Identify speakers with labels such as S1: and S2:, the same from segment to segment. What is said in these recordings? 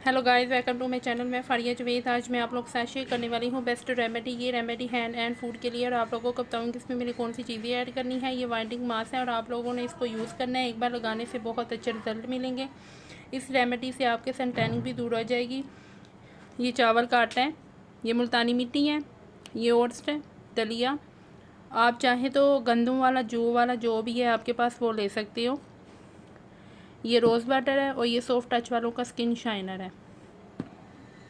S1: Hello guys, welcome to my channel. मैं फारिया जवेद। आज मैं आप लोग के साथ शेयर करने वाली हूँ बेस्ट रेमेडी। ये रेमेडी हैंड एंड फूड के लिए और आप लोगों को बताऊँगी इसमें मेरी कौन सी चीज़ें ऐड करनी है। ये वाइटनिंग मास्क है और आप लोगों ने इसको यूज़ करना है। एक बार लगाने से बहुत अच्छे रिजल्ट मिलेंगे। इस रेमेडी से आपके सन टैनिंग भी दूर हो जाएगी। ये चावल का आटा है, ये मुल्तानी मिट्टी है, ये ओट्स है, दलिया। आप चाहें तो गंदम वाला, जौ वाला, जो भी है आपके पास वो ले सकते हो। ये रोज़ वाटर है और ये सॉफ्ट टच वालों का स्किन शाइनर है।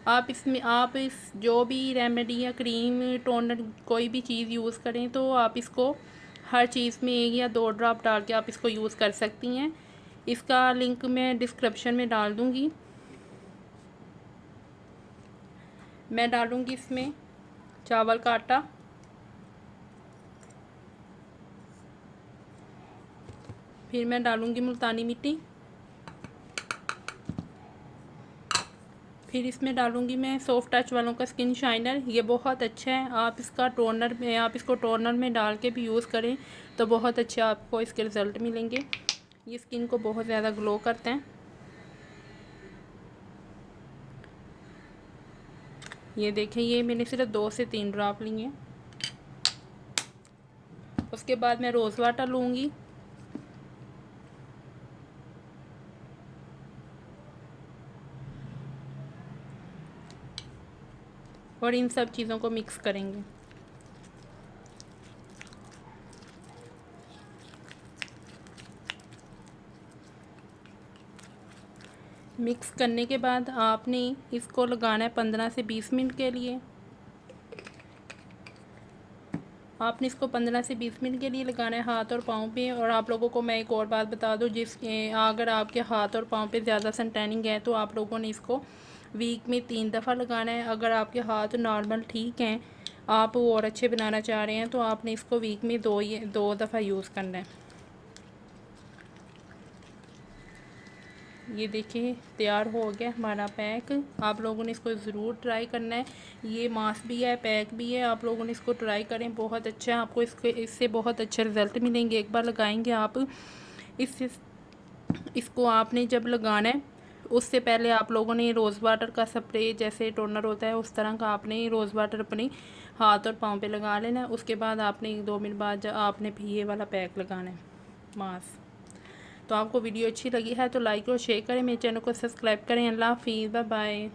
S1: आप इस जो भी रेमेडी या क्रीम, टोनर, कोई भी चीज़ यूज़ करें तो आप इसको हर चीज़ में 1 या 2 ड्रॉप डाल के आप इसको यूज़ कर सकती हैं। इसका लिंक मैं डिस्क्रिप्शन में डाल दूँगी। मैं डालूँगी इसमें चावल का आटा, फिर मैं डालूँगी मुल्तानी मिट्टी, फिर इसमें डालूँगी मैं सॉफ्ट टच वालों का स्किन शाइनर। ये बहुत अच्छा है। आप इसको टोनर में डाल के भी यूज़ करें तो बहुत अच्छे आपको इसके रिज़ल्ट मिलेंगे। ये स्किन को बहुत ज़्यादा ग्लो करते हैं। ये देखें, ये मैंने सिर्फ 2 से 3 ड्रॉप लिए हैं। उसके बाद मैं रोज़ वाटर लूँगी, और इन सब चीज़ों को मिक्स करेंगे। मिक्स करने के बाद आपने इसको लगाना है 15 से 20 मिनट के लिए। आपने इसको 15 से 20 मिनट के लिए लगाना है हाथ और पाँव पे। और आप लोगों को मैं एक और बात बता दूं, अगर आपके हाथ और पाँव पे ज़्यादा सन टैनिंग है तो आप लोगों ने इसको वीक में 3 दफ़ा लगाना है। अगर आपके हाथ नॉर्मल ठीक हैं, आप और अच्छे बनाना चाह रहे हैं, तो आपने इसको वीक में 2 दफ़ा यूज़ करना है। ये देखिए, तैयार हो गया हमारा पैक। आप लोगों ने इसको ज़रूर ट्राई करना है। ये मास्क भी है, पैक भी है, आप लोगों ने इसको ट्राई करें। बहुत अच्छा है, आपको इससे बहुत अच्छे रिज़ल्ट मिलेंगे। एक बार लगाएंगे आप इससे इसको आपने जब लगाना है उससे पहले आप लोगों ने रोज़ वाटर का स्प्रे, जैसे टोनर होता है उस तरह का आपने रोज़ वाटर अपने हाथ और पाँव पे लगा लेना है। उसके बाद आपने 1-2 मिनट बाद आपने भी ये वाला पैक लगाना है, मास्क। तो आपको वीडियो अच्छी लगी है तो लाइक और शेयर करें, मेरे चैनल को सब्सक्राइब करें। अल्लाह हाफिज़, बाय बाय।